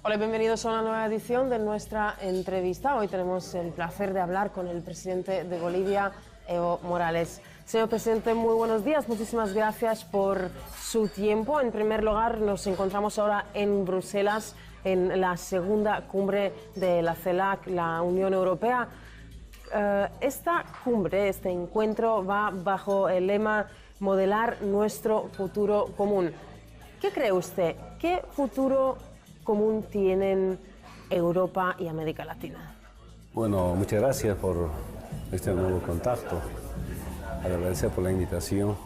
Hola, bienvenidos a una nueva edición de nuestra entrevista. Hoy tenemos el placer de hablar con el presidente de Bolivia, Evo Morales. Señor presidente, muy buenos días. Muchísimas gracias por su tiempo. En primer lugar, nos encontramos ahora en Bruselas, en la segunda cumbre de la CELAC, la Unión Europea. Esta cumbre, este encuentro, va bajo el lema Modelar nuestro futuro común. ¿Qué cree usted? ¿Qué futuro común tienen Europa y América Latina? Bueno, muchas gracias por este nuevo contacto. Agradecer por la invitación.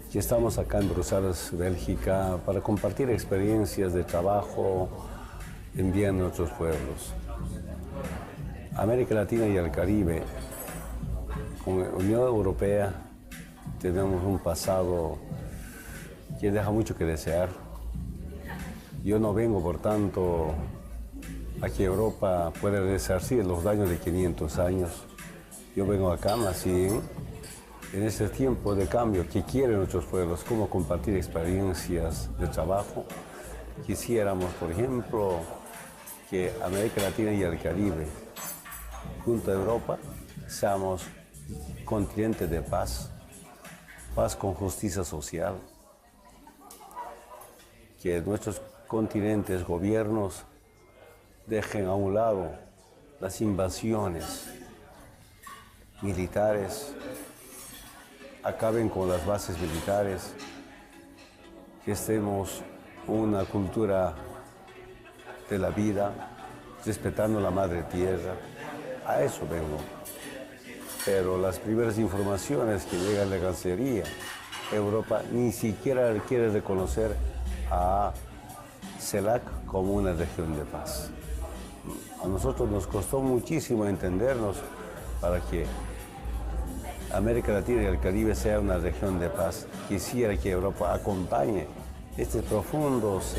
Ya estamos acá en Bruselas, Bélgica, para compartir experiencias de trabajo en bien de nuestros pueblos. América Latina y el Caribe, con la Unión Europea, tenemos un pasado que deja mucho que desear. Yo no vengo, por tanto, a que Europa pueda resarcir los daños de 500 años. Yo vengo acá, nací en este tiempo de cambio que quieren nuestros pueblos, cómo compartir experiencias de trabajo. Quisiéramos, por ejemplo, que América Latina y el Caribe, junto a Europa, seamos continente de paz, paz con justicia social, que nuestros continentes, gobiernos, dejen a un lado las invasiones militares, acaben con las bases militares, que estemos una cultura de la vida, respetando la madre tierra. A eso vengo. Pero las primeras informaciones que llegan de la Cancillería, Europa ni siquiera quiere reconocer a CELAC como una región de paz. A nosotros nos costó muchísimo entendernos para que América Latina y el Caribe sea una región de paz. Quisiera que Europa acompañe estos profundos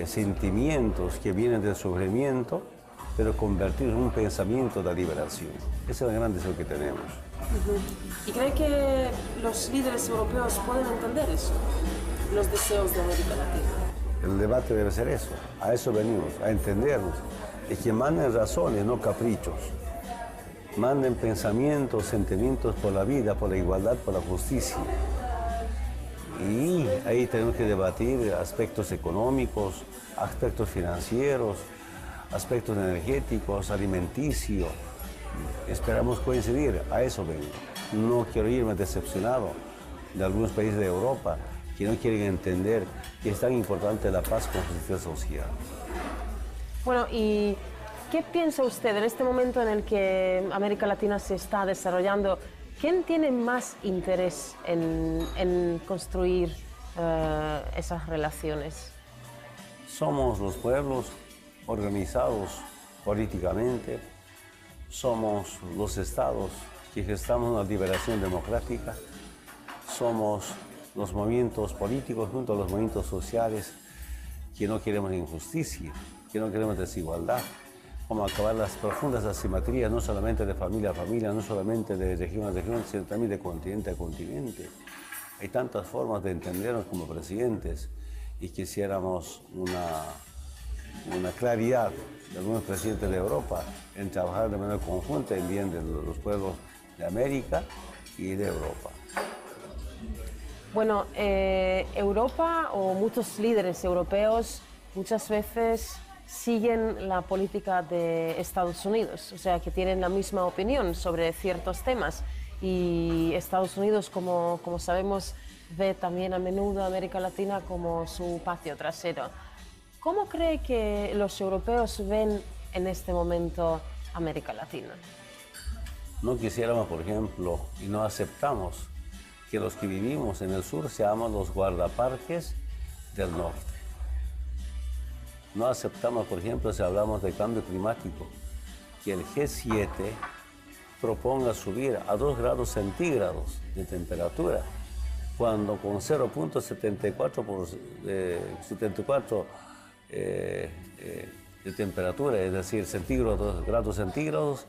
sentimientos que vienen del sufrimiento, pero convertirlos en un pensamiento de liberación. Ese es el gran deseo que tenemos. ¿Y cree que los líderes europeos pueden entender eso, los deseos de América Latina? El debate debe ser eso, a eso venimos, a entendernos, y que manden razones, no caprichos. Manden pensamientos, sentimientos por la vida, por la igualdad, por la justicia. Y ahí tenemos que debatir aspectos económicos, aspectos financieros, aspectos energéticos, alimenticios. Esperamos coincidir, a eso vengo. No quiero irme decepcionado de algunos países de Europa que no quieren entender que es tan importante la paz con justicia social. Bueno, ¿y qué piensa usted en este momento en el que América Latina se está desarrollando? ¿Quién tiene más interés en construir esas relaciones? Somos los pueblos organizados políticamente, somos los estados que gestamos una liberación democrática, somos los movimientos políticos junto a los movimientos sociales que no queremos injusticia, que no queremos desigualdad, como acabar las profundas asimetrías, no solamente de familia a familia, no solamente de región a región, sino también de continente a continente. Hay tantas formas de entendernos como presidentes y quisiéramos una claridad de algunos presidentes de Europa en trabajar de manera conjunta en bien de los pueblos de América y de Europa. Bueno, Europa o muchos líderes europeos muchas veces siguen la política de Estados Unidos, o sea, que tienen la misma opinión sobre ciertos temas. Y Estados Unidos, como sabemos, ve también a menudo a América Latina como su patio trasero. ¿Cómo cree que los europeos ven en este momento América Latina? No quisiéramos, por ejemplo, y no aceptamos que los que vivimos en el sur seamos los guardaparques del norte. No aceptamos, por ejemplo, si hablamos de cambio climático, que el G7 proponga subir a 2 grados centígrados de temperatura, cuando con 0.74 de temperatura, es decir, 2 grados centígrados,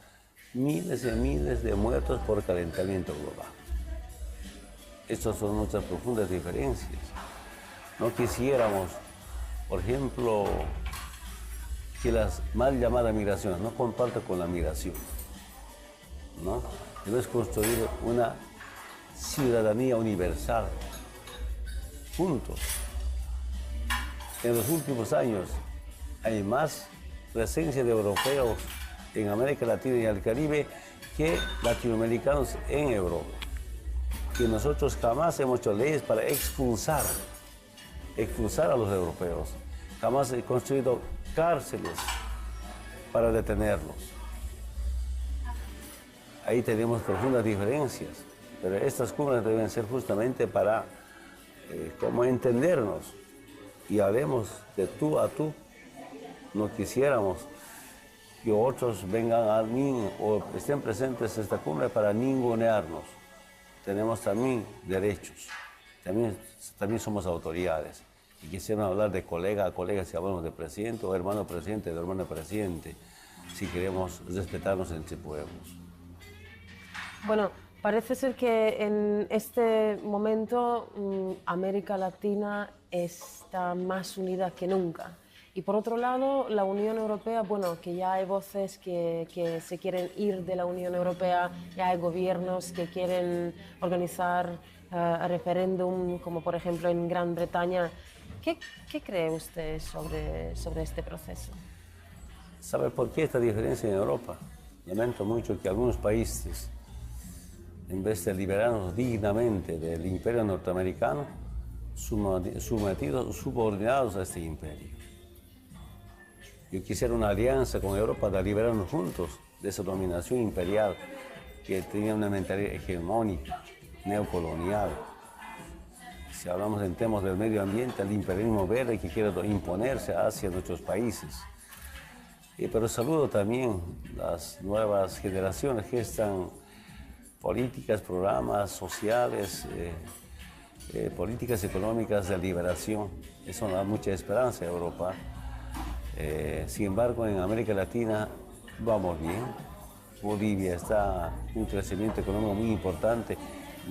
miles y miles de muertos por calentamiento global. Estas son nuestras profundas diferencias. No quisiéramos por ejemplo, que las mal llamadas migraciones no compartan con la migración, ¿no? Debes construir una ciudadanía universal, juntos. En los últimos años hay más presencia de europeos en América Latina y el Caribe que latinoamericanos en Europa. Que nosotros jamás hemos hecho leyes para expulsar a los europeos. Jamás he construido cárceles para detenerlos. Ahí tenemos profundas diferencias, pero estas cumbres deben ser justamente para como entendernos y hablemos de tú a tú. No quisiéramos que otros vengan a mí o estén presentes en esta cumbre para ningunearnos. Tenemos también derechos, también somos autoridades. Y quisiéramos hablar de colega a colega si hablamos de presidente o hermano presidente, de hermano presidente, si queremos respetarnos entre pueblos. Bueno, parece ser que en este momento América Latina está más unida que nunca. Y por otro lado, la Unión Europea, bueno, que ya hay voces que se quieren ir de la Unión Europea, ya hay gobiernos que quieren organizar referéndum, como por ejemplo en Gran Bretaña. ¿Qué cree usted sobre este proceso? ¿Sabe por qué esta diferencia en Europa? Lamento mucho que algunos países, en vez de liberarnos dignamente del imperio norteamericano, subordinados a este imperio. Yo quisiera una alianza con Europa para liberarnos juntos de esa dominación imperial que tenía una mentalidad hegemónica, neocolonial. Si hablamos en temas del medio ambiente, el imperialismo verde que quiere imponerse hacia nuestros países. Pero saludo también las nuevas generaciones que están políticas, programas sociales, políticas económicas de liberación. Eso da mucha esperanza a Europa. Sin embargo, en América Latina vamos bien. Bolivia está en un crecimiento económico muy importante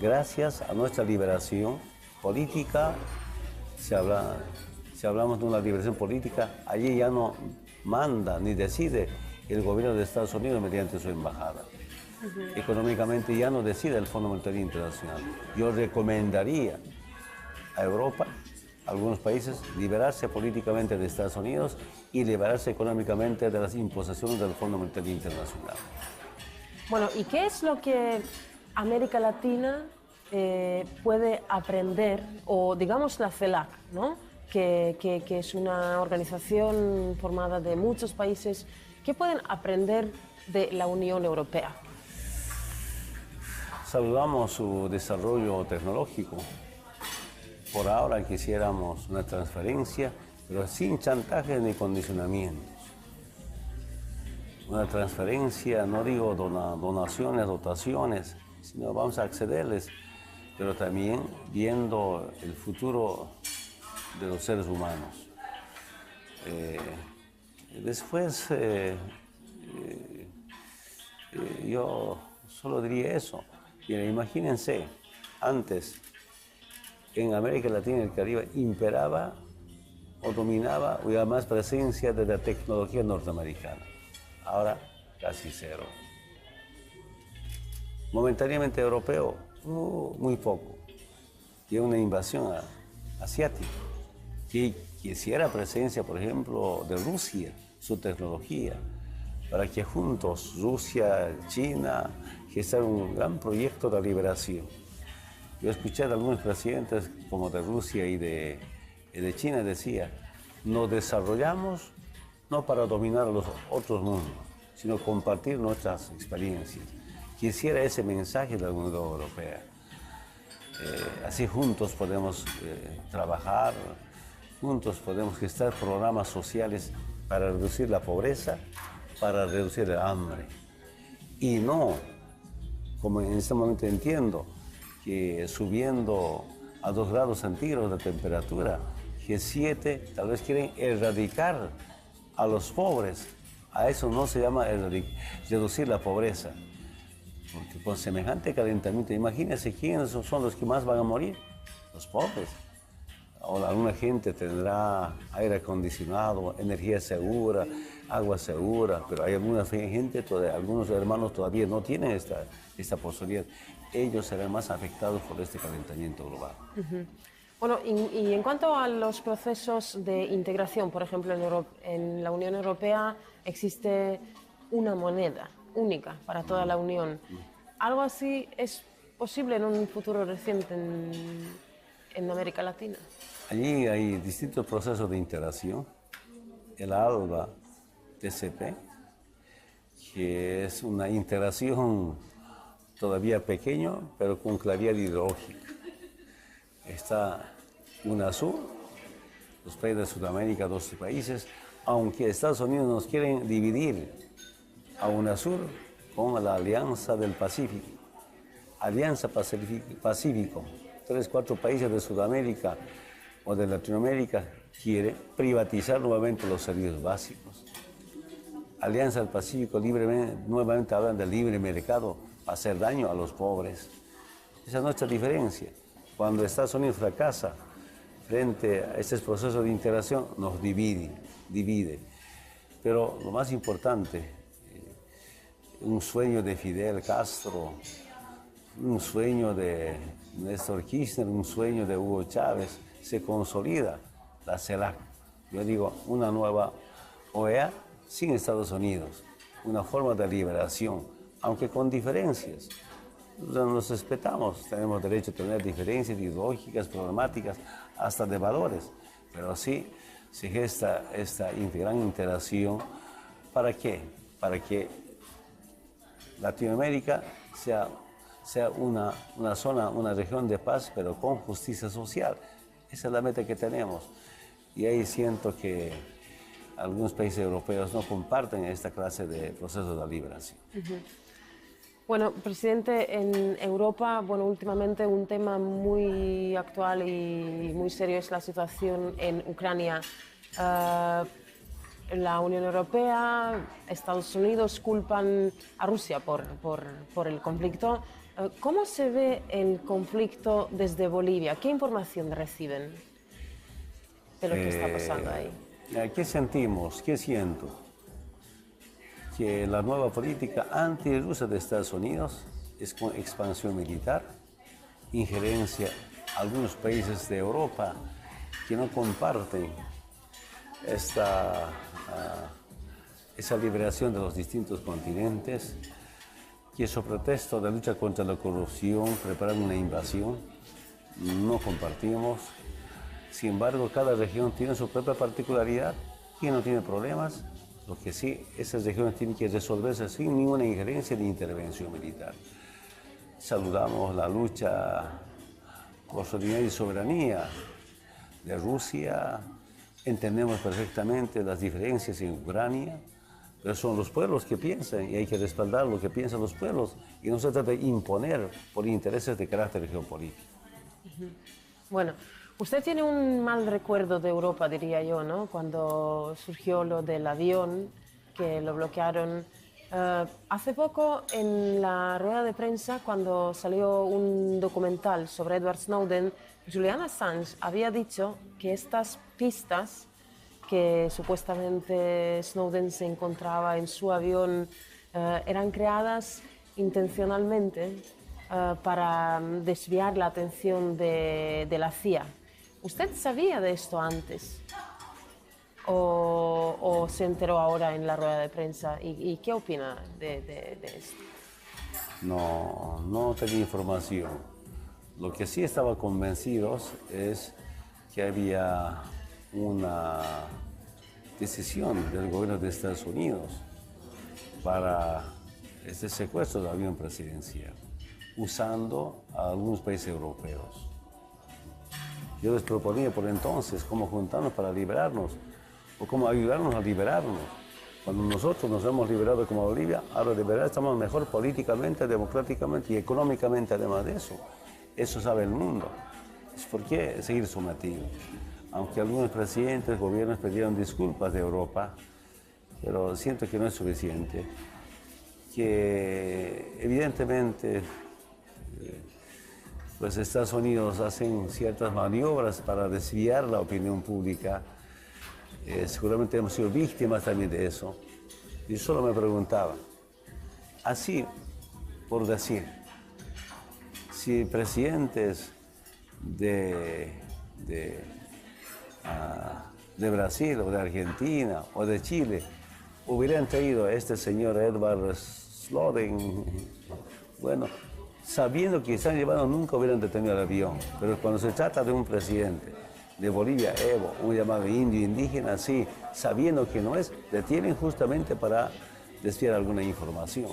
gracias a nuestra liberación política. Si hablamos de una liberación política, allí ya no manda ni decide el gobierno de Estados Unidos mediante su embajada. Económicamente ya no decide el Fondo Monetario Internacional. Yo recomendaría a Europa, a algunos países, liberarse políticamente de Estados Unidos y liberarse económicamente de las imposiciones del Fondo Monetario Internacional. Bueno, ¿y qué es lo que América Latina puede aprender, o digamos la CELAC, ¿no? que es una organización formada de muchos países, ¿qué pueden aprender de la Unión Europea? Saludamos su desarrollo tecnológico. Por ahora quisiéramos una transferencia, pero sin chantajes ni condicionamientos. Una transferencia, no digo donaciones, dotaciones, sino vamos a accederles, pero también viendo el futuro de los seres humanos. Después, yo solo diría eso. Miren, imagínense, antes en América Latina y el Caribe imperaba o dominaba o había más presencia de la tecnología norteamericana. Ahora casi cero. Momentáneamente europeo, muy poco. Y una invasión asiática. Que quisiera presencia, por ejemplo, de Rusia, su tecnología, para que juntos, Rusia, China, gestar un gran proyecto de liberación. Yo escuché de algunos presidentes, como de Rusia y de China, decía, nos desarrollamos no para dominar a los otros mundos, sino compartir nuestras experiencias. Quisiera ese mensaje de la Unión Europea. Así juntos podemos trabajar, juntos podemos gestar programas sociales para reducir la pobreza, para reducir el hambre. Y no, como en este momento entiendo, que subiendo a 2 grados centígrados de temperatura, G7 tal vez quieren erradicar a los pobres. A eso no se llama reducir la pobreza. Porque con semejante calentamiento, imagínense quiénes son los que más van a morir, los pobres. Ahora, alguna gente tendrá aire acondicionado, energía segura, agua segura, pero hay alguna gente, algunos hermanos todavía no tienen esta posibilidad. Ellos serán más afectados por este calentamiento global. Bueno, y en cuanto a los procesos de integración, por ejemplo, en la Unión Europea existe una moneda única para toda la Unión. ¿Algo así es posible en un futuro reciente en América Latina? Allí hay distintos procesos de integración. El ALBA TCP, que es una integración todavía pequeña, pero con claridad ideológica. Está UNASUR, los países de Sudamérica, 12 países, aunque Estados Unidos nos quieren dividir a UNASUR con la Alianza del Pacífico. Alianza Pacífico, 3, 4 países de Sudamérica o de Latinoamérica quiere privatizar nuevamente los servicios básicos. Alianza del Pacífico nuevamente hablan del libre mercado para hacer daño a los pobres. Esa es nuestra diferencia. Cuando Estados Unidos fracasa frente a este proceso de integración, nos divide. Pero lo más importante, un sueño de Fidel Castro, un sueño de Néstor Kirchner, un sueño de Hugo Chávez, se consolida la CELAC. Yo digo, una nueva OEA sin Estados Unidos, una forma de liberación, aunque con diferencias. Nos respetamos, tenemos derecho a tener diferencias ideológicas, programáticas, hasta de valores, pero sí se gesta esta gran interacción. ¿Para qué? Para que Latinoamérica sea una zona, una región de paz, pero con justicia social. Esa es la meta que tenemos. Y ahí siento que algunos países europeos no comparten esta clase de procesos de liberación. Bueno, presidente, en Europa, últimamente un tema muy actual y muy serio es la situación en Ucrania. La Unión Europea, Estados Unidos culpan a Rusia por el conflicto. ¿Cómo se ve el conflicto desde Bolivia? ¿Qué información reciben de lo que está pasando ahí? ¿Qué sentimos? ¿Qué siento? Que la nueva política antirrusa de Estados Unidos es con expansión militar, injerencia a algunos países de Europa que no comparten esa liberación de los distintos continentes, que sobre pretexto de lucha contra la corrupción preparan una invasión. No compartimos. Sin embargo, cada región tiene su propia particularidad y no tiene problemas. Lo que sí, esas regiones tienen que resolverse sin ninguna injerencia ni intervención militar. Saludamos la lucha por soberanía y soberanía de Rusia. Entendemos perfectamente las diferencias en Ucrania, pero son los pueblos que piensan y hay que respaldar lo que piensan los pueblos. Y no se trata de imponer por intereses de carácter geopolítico. Bueno, usted tiene un mal recuerdo de Europa, diría yo, ¿no? Cuando surgió lo del avión, que lo bloquearon. Hace poco, en la rueda de prensa, cuando salió un documental sobre Edward Snowden, Julian Assange había dicho que estas pistas que supuestamente Snowden se encontraba en su avión eran creadas intencionalmente para desviar la atención de la CIA. ¿Usted sabía de esto antes? ¿O se enteró ahora en la rueda de prensa? ¿Y qué opina de esto? No tenía información. Lo que sí estaba convencidos es que había una decisión del gobierno de Estados Unidos para este secuestro del avión presidencial, usando a algunos países europeos. Yo les proponía por entonces cómo juntarnos para liberarnos, o cómo ayudarnos a liberarnos. Cuando nosotros nos hemos liberado como Bolivia, ahora de verdad estamos mejor políticamente, democráticamente y económicamente, además de eso. Eso sabe el mundo. ¿Por qué seguir sometidos? Aunque algunos presidentes, gobiernos pidieron disculpas de Europa, pero siento que no es suficiente. Que evidentemente pues Estados Unidos hacen ciertas maniobras para desviar la opinión pública. Seguramente hemos sido víctimas también de eso. Y solo me preguntaba, así, por decir, si presidentes de Brasil o de Argentina o de Chile hubieran traído a este señor Edward Snowden, bueno, sabiendo que están llevando, nunca hubieran detenido el avión. Pero cuando se trata de un presidente de Bolivia, Evo, un llamado indio indígena, sí, sabiendo que no es, detienen justamente para desviar alguna información.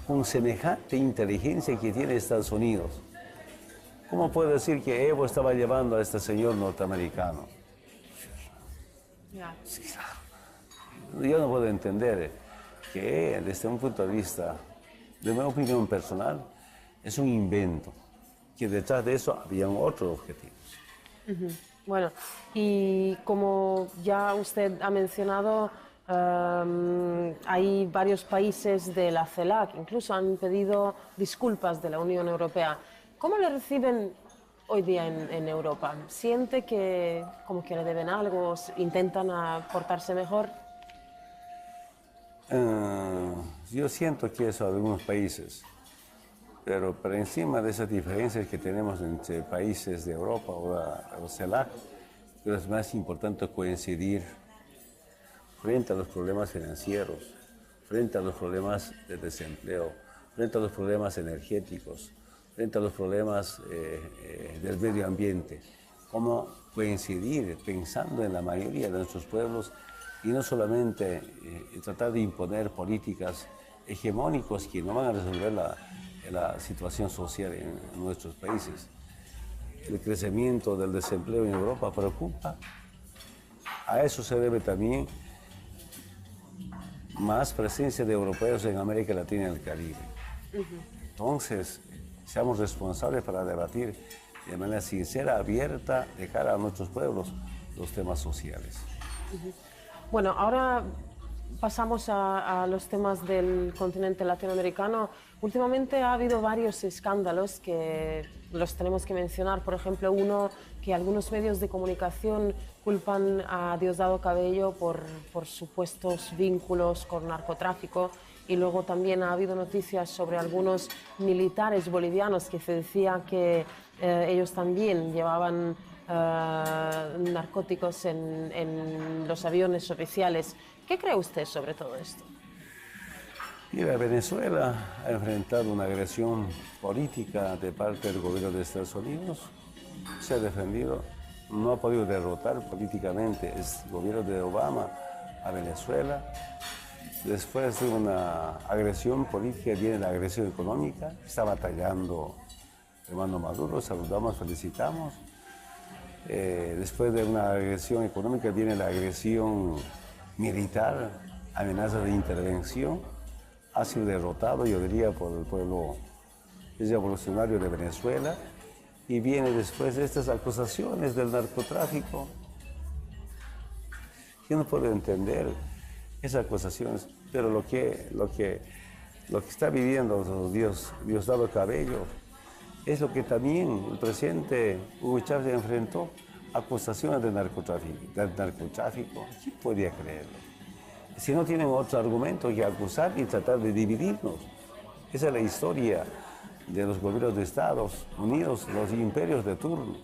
Con semejante inteligencia que tiene Estados Unidos, ¿cómo puede decir que Evo estaba llevando a este señor norteamericano? Sí, yo no puedo entender que desde un punto de vista, de mi opinión personal, es un invento, que detrás de eso habían otros objetivos. Bueno, y como ya usted ha mencionado, hay varios países de la CELAC, incluso han pedido disculpas de la Unión Europea. ¿Cómo le reciben hoy día en Europa? ¿Siente que como que le deben algo? ¿Intentan portarse mejor? Yo siento que eso en algunos países, pero por encima de esas diferencias que tenemos entre países de Europa o CELAC, creo que es más importante coincidir frente a los problemas financieros, frente a los problemas de desempleo, frente a los problemas energéticos, frente a los problemas del medio ambiente. Cómo coincidir pensando en la mayoría de nuestros pueblos y no solamente tratar de imponer políticas hegemónicas que no van a resolver la situación social en nuestros países. El crecimiento del desempleo en Europa preocupa. A eso se debe también más presencia de europeos en América Latina y el Caribe. Entonces, seamos responsables para debatir de manera sincera, abierta, de cara a nuestros pueblos, los temas sociales. Bueno, ahora pasamos a los temas del continente latinoamericano. Últimamente ha habido varios escándalos que los tenemos que mencionar. Por ejemplo, uno que algunos medios de comunicación culpan a Diosdado Cabello por supuestos vínculos con narcotráfico. Y luego también ha habido noticias sobre algunos militares bolivianos que se decía que ellos también llevaban narcóticos en los aviones oficiales. ¿Qué cree usted sobre todo esto? Mira, Venezuela ha enfrentado una agresión política de parte del gobierno de Estados Unidos. Se ha defendido, no ha podido derrotar políticamente el gobierno de Obama a Venezuela. Después de una agresión política viene la agresión económica. Está batallando hermano Maduro, saludamos, felicitamos. Después de una agresión económica viene la agresión militar, amenaza de intervención. Ha sido derrotado, yo diría, por el pueblo revolucionario de Venezuela. Y viene después de estas acusaciones del narcotráfico. Yo no puedo entender esas acusaciones, pero lo que está viviendo Diosdado Cabello es lo que también el presidente Hugo Chávez enfrentó, acusaciones de narcotráfico. ¿Quién podría creerlo? Si no tienen otro argumento que acusar y tratar de dividirnos. Esa es la historia de los gobiernos de Estados Unidos, los imperios de turno.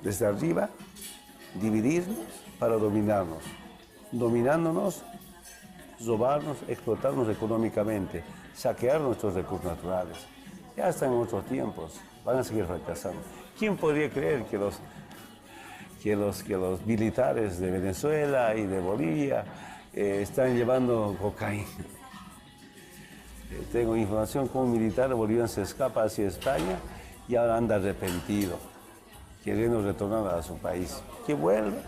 Desde arriba, dividirnos para dominarnos. Dominándonos, robarnos, explotarnos económicamente, saquear nuestros recursos naturales. Ya están en otros tiempos, van a seguir fracasando. ¿Quién podría creer que los militares de Venezuela y de Bolivia están llevando cocaína? Tengo información que un militar boliviano se escapa hacia España y ahora anda arrepentido, queriendo retornar a su país. Que vuelva,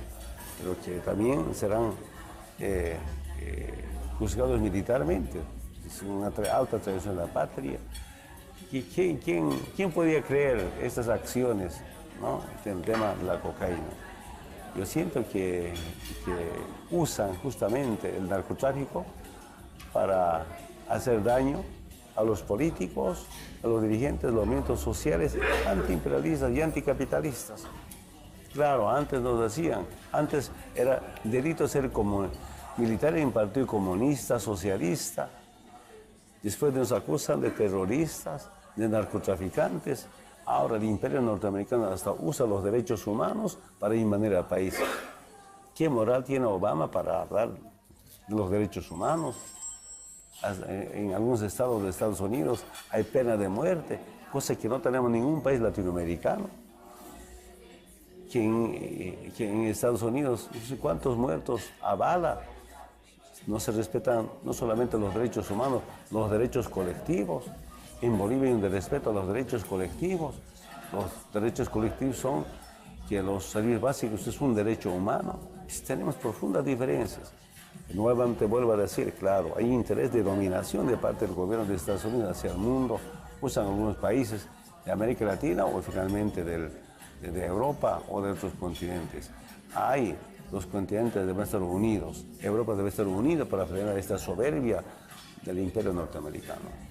pero que también serán juzgados militarmente. Es una alta traición de la patria. ¿Quién podía creer estas acciones, ¿no? En el tema de la cocaína? Yo siento que usan justamente el narcotráfico para hacer daño a los políticos, a los dirigentes de los movimientos sociales antiimperialistas y anticapitalistas. Claro, antes nos decían, antes era delito ser como militar en un partido comunista, socialista. Después nos acusan de terroristas, de narcotraficantes. Ahora el imperio norteamericano hasta usa los derechos humanos para invadir al país. ¿Qué moral tiene Obama para hablar de los derechos humanos? En algunos estados de Estados Unidos hay pena de muerte, cosa que no tenemos en ningún país latinoamericano. Que en Estados Unidos, no sé cuántos muertos a bala. No se respetan no solamente los derechos humanos, los derechos colectivos. En Bolivia hay un respeto a los derechos colectivos. Los derechos colectivos son que los servicios básicos es un derecho humano. Tenemos profundas diferencias. Nuevamente vuelvo a decir, claro, hay interés de dominación de parte del gobierno de Estados Unidos hacia el mundo. Usan algunos países de América Latina o finalmente de Europa o de otros continentes. Los continentes deben estar unidos. Europa debe estar unida para frenar esta soberbia del imperio norteamericano.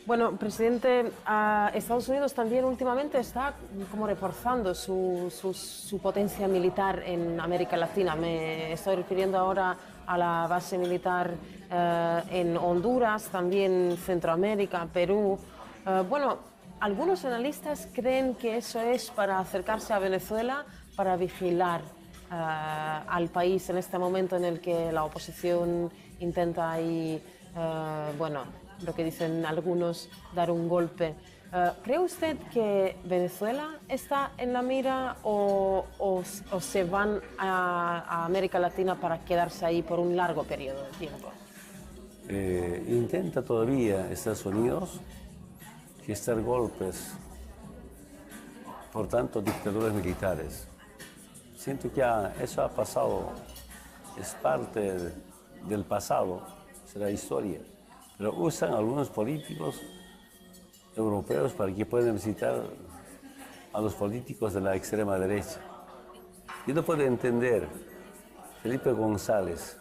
Bueno, presidente, Estados Unidos también últimamente está como reforzando su potencia militar en América Latina. Me estoy refiriendo ahora a la base militar en Honduras, también Centroamérica, Perú. Bueno, algunos analistas creen que eso es para acercarse a Venezuela, para vigilar al país en este momento en el que la oposición intenta ahí, bueno, lo que dicen algunos, dar un golpe. ¿Cree usted que Venezuela está en la mira o se van a América Latina para quedarse ahí por un largo periodo de tiempo? Intenta todavía Estados Unidos gestar golpes, por tanto, dictaduras militares. Siento que eso ha pasado, es parte del pasado, será historia. Pero usan algunos políticos europeos para que puedan visitar a los políticos de la extrema derecha. Yo no puedo entender, Felipe González,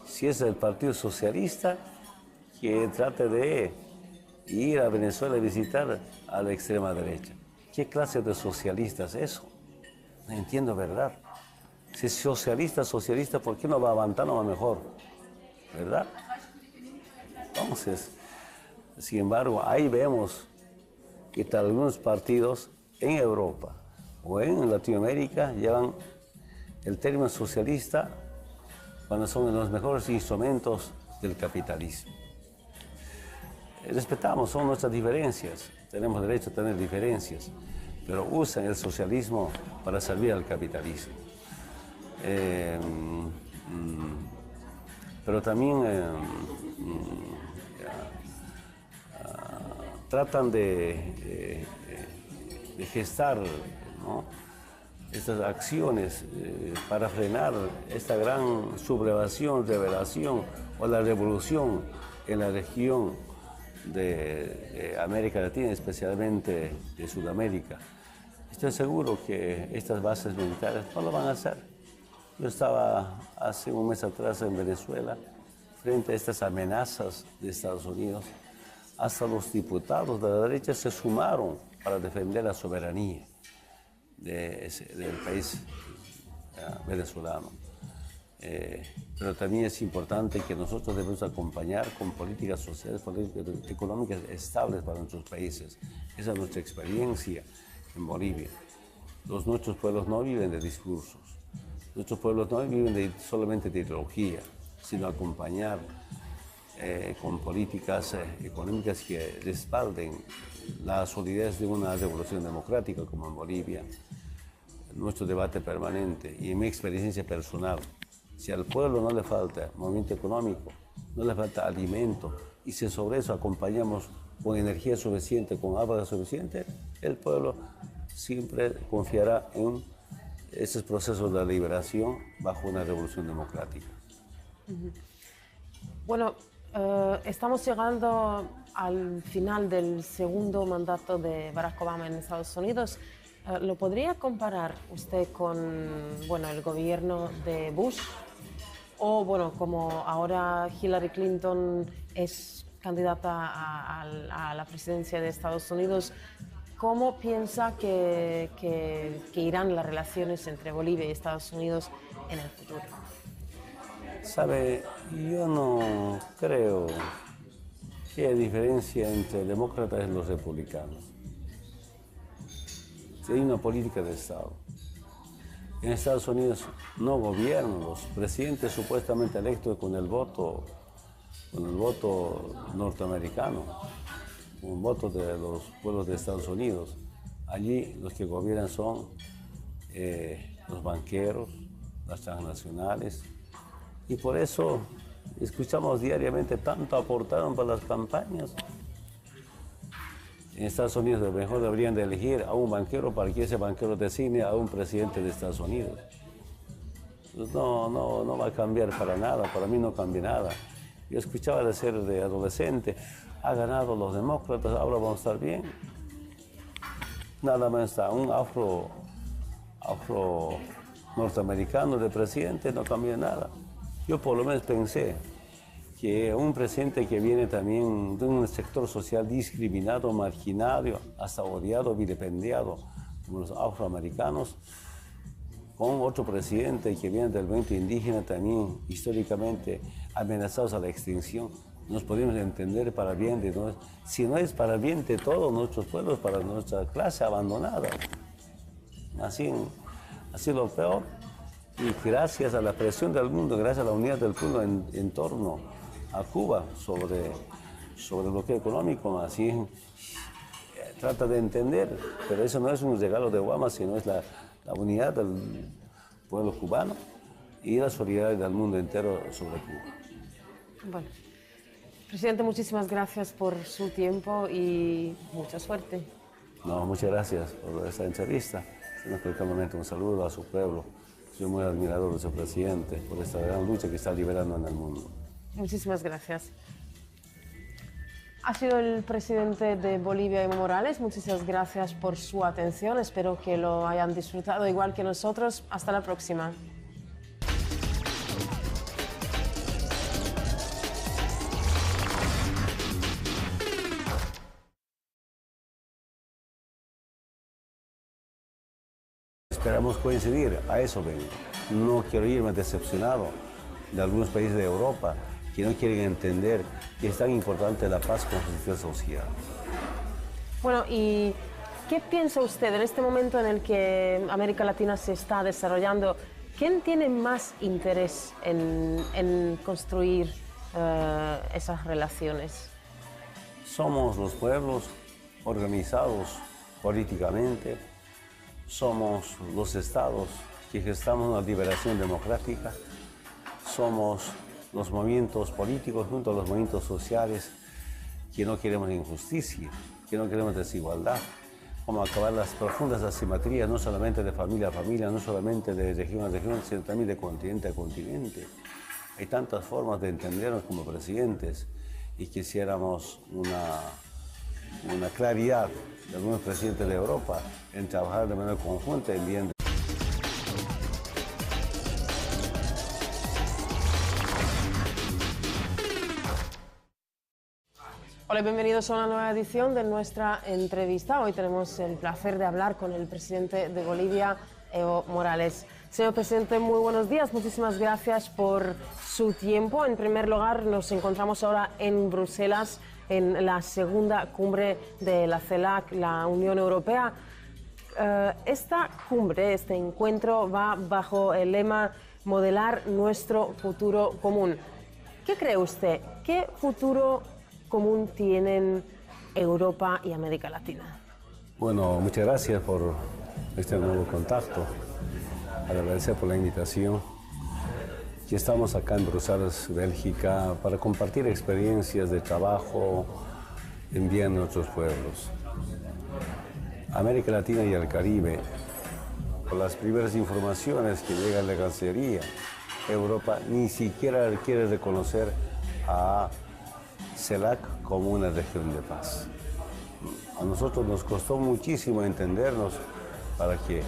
si es el Partido Socialista, que trate de ir a Venezuela a visitar a la extrema derecha. ¿Qué clase de socialista es eso? No entiendo, ¿verdad? Si es socialista, ¿por qué no va a Guantánamo mejor? ¿Verdad? Entonces, sin embargo, ahí vemos que algunos partidos en Europa o en Latinoamérica llevan el término socialista cuando son los mejores instrumentos del capitalismo. Respetamos, son nuestras diferencias, tenemos derecho a tener diferencias, pero usan el socialismo para servir al capitalismo. Pero también tratan de gestar, ¿no?, estas acciones para frenar esta gran sublevación, revelación o la revolución en la región de América Latina, especialmente de Sudamérica. Estoy seguro que estas bases militares no lo van a hacer. Yo estaba hace un mes atrás en Venezuela, frente a estas amenazas de Estados Unidos. Hasta los diputados de la derecha se sumaron para defender la soberanía del país venezolano. Pero también es importante que nosotros debemos acompañar con políticas sociales, políticas económicas estables para nuestros países. Esa es nuestra experiencia en Bolivia. Nuestros pueblos no viven de discursos, nuestros pueblos no viven solamente de ideología, sino acompañar con políticas económicas que respalden la solidez de una revolución democrática como en Bolivia. Nuestro debate permanente y en mi experiencia personal, si al pueblo no le falta movimiento económico, no le falta alimento, y si sobre eso acompañamos con energía suficiente, con agua suficiente, el pueblo siempre confiará en esos procesos de liberación bajo una revolución democrática. Bueno, estamos llegando al final del segundo mandato de Barack Obama en Estados Unidos. ¿Lo podría comparar usted con, bueno, el gobierno de Bush? o bueno, como ahora Hillary Clinton es candidata a la presidencia de Estados Unidos, ¿cómo piensa que irán las relaciones entre Bolivia y Estados Unidos en el futuro? Sabe, yo no creo que hay diferencia entre demócratas y los republicanos. Si hay una política de Estado. En Estados Unidos no gobiernan los presidentes supuestamente electos con el voto norteamericano, con el voto de los pueblos de Estados Unidos. Allí los que gobiernan son los banqueros, las transnacionales, y por eso escuchamos diariamente tanto aportaron para las campañas. En Estados Unidos a lo mejor deberían de elegir a un banquero para que ese banquero designe a un presidente de Estados Unidos. Pues no va a cambiar para nada, para mí no cambia nada. Yo escuchaba de ser de adolescente, ha ganado los demócratas, ahora vamos a estar bien. Nada más está un afro norteamericano de presidente, no cambia nada. Yo por lo menos pensé que un presidente que viene también de un sector social discriminado, marginado, hasta odiado, vilipendiado, como los afroamericanos, con otro presidente que viene del movimiento indígena también históricamente amenazados a la extinción, nos podemos entender para bien de nosotros, si no es para bien de todos nuestros pueblos, para nuestra clase abandonada. Así lo peor, y gracias a la presión del mundo, gracias a la unidad del pueblo en torno a Cuba sobre el bloqueo económico, así trata de entender, pero eso no es un regalo de Obama, sino es la unidad del pueblo cubano y la solidaridad del mundo entero sobre Cuba. Bueno, presidente, muchísimas gracias por su tiempo y mucha suerte. No, muchas gracias por esta entrevista. Especialmente un saludo a su pueblo. Soy muy admirador de su presidente por esta gran lucha que está liderando en el mundo. Muchísimas gracias. Ha sido el presidente de Bolivia, Evo Morales. Muchísimas gracias por su atención. Espero que lo hayan disfrutado igual que nosotros. Hasta la próxima. Esperamos coincidir, a eso vengo. No quiero irme decepcionado de algunos países de Europa que no quieren entender que es tan importante la paz con justicia social. Bueno, ¿y qué piensa usted en este momento en el que América Latina se está desarrollando? ¿Quién tiene más interés en construir esas relaciones? Somos los pueblos organizados políticamente, somos los estados que gestamos una liberación democrática, somos los movimientos políticos junto a los movimientos sociales que no queremos injusticia, que no queremos desigualdad, como acabar las profundas asimetrías, no solamente de familia a familia, no solamente de región a región, sino también de continente a continente. Hay tantas formas de entendernos como presidentes y quisiéramos una claridad de algunos presidentes de Europa en trabajar de manera conjunta en bien. Hola y bienvenidos a una nueva edición de nuestra entrevista. Hoy tenemos el placer de hablar con el presidente de Bolivia, Evo Morales. Señor presidente, muy buenos días. Muchísimas gracias por su tiempo. En primer lugar, nos encontramos ahora en Bruselas, en la segunda cumbre de la CELAC, la Unión Europea. Esta cumbre, este encuentro, va bajo el lema Modelar nuestro futuro común. ¿Qué cree usted? ¿Qué futuro común tienen Europa y América Latina? Bueno, muchas gracias por este nuevo contacto. Agradecer por la invitación. Y estamos acá en Bruselas, Bélgica, para compartir experiencias de trabajo en bien de nuestros pueblos. América Latina y el Caribe, por las primeras informaciones que llegan de la Cancillería, Europa ni siquiera quiere reconocer a CELAC como una región de paz. A nosotros nos costó muchísimo entendernos para que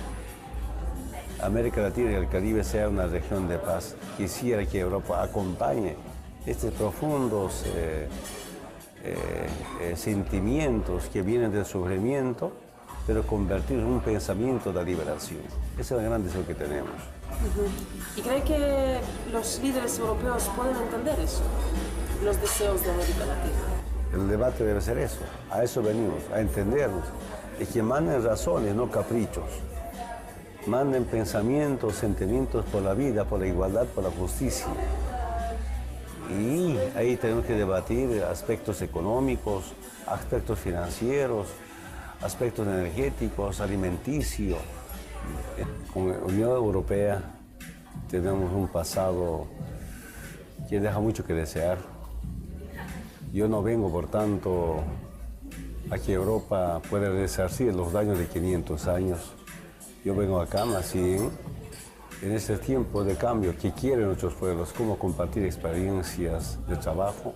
América Latina y el Caribe sea una región de paz. Quisiera que Europa acompañe estos profundos sentimientos que vienen del sufrimiento, pero convertirlos en un pensamiento de liberación. Ese es el gran deseo que tenemos. ¿Y cree que los líderes europeos pueden entender eso, los deseos de América Latina? El debate debe ser eso, a eso venimos, a entendernos, y que manden razones, no caprichos. Manden pensamientos, sentimientos por la vida, por la igualdad, por la justicia. Y ahí tenemos que debatir aspectos económicos, aspectos financieros, aspectos energéticos, alimenticios. Con la Unión Europea tenemos un pasado que deja mucho que desear. Yo no vengo, por tanto, a que Europa pueda resarcir los daños de 500 años. Yo vengo acá, nací en este tiempo de cambio que quieren nuestros pueblos, cómo compartir experiencias de trabajo.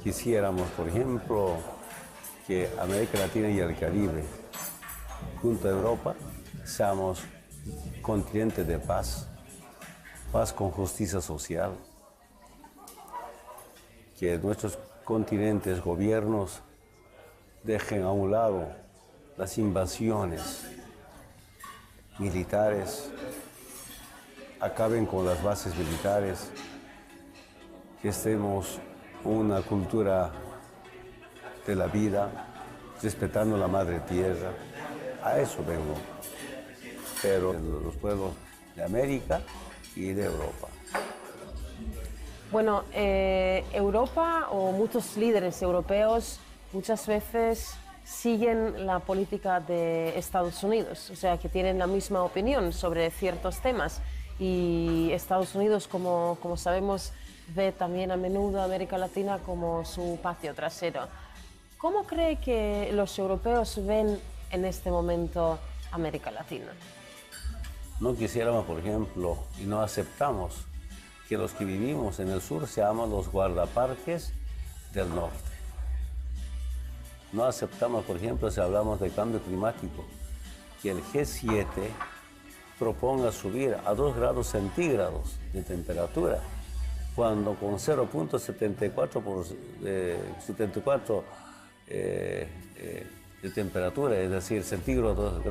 Quisiéramos, por ejemplo, que América Latina y el Caribe, junto a Europa, seamos continente de paz, paz con justicia social, que nuestros continentes, gobiernos, dejen a un lado las invasiones militares, acaben con las bases militares, que estemos una cultura de la vida, respetando la madre tierra. A eso vengo, pero los pueblos de América y de Europa. Bueno, Europa o muchos líderes europeos muchas veces siguen la política de Estados Unidos, o sea, que tienen la misma opinión sobre ciertos temas. Y Estados Unidos, como sabemos, ve también a menudo a América Latina como su patio trasero. ¿Cómo cree que los europeos ven en este momento América Latina? No quisiéramos, por ejemplo, y no aceptamos que los que vivimos en el sur seamos los guardaparques del norte. No aceptamos, por ejemplo, si hablamos de cambio climático, que el G7 proponga subir a 2 grados centígrados de temperatura, cuando con 0.74 de temperatura, es decir, centígrados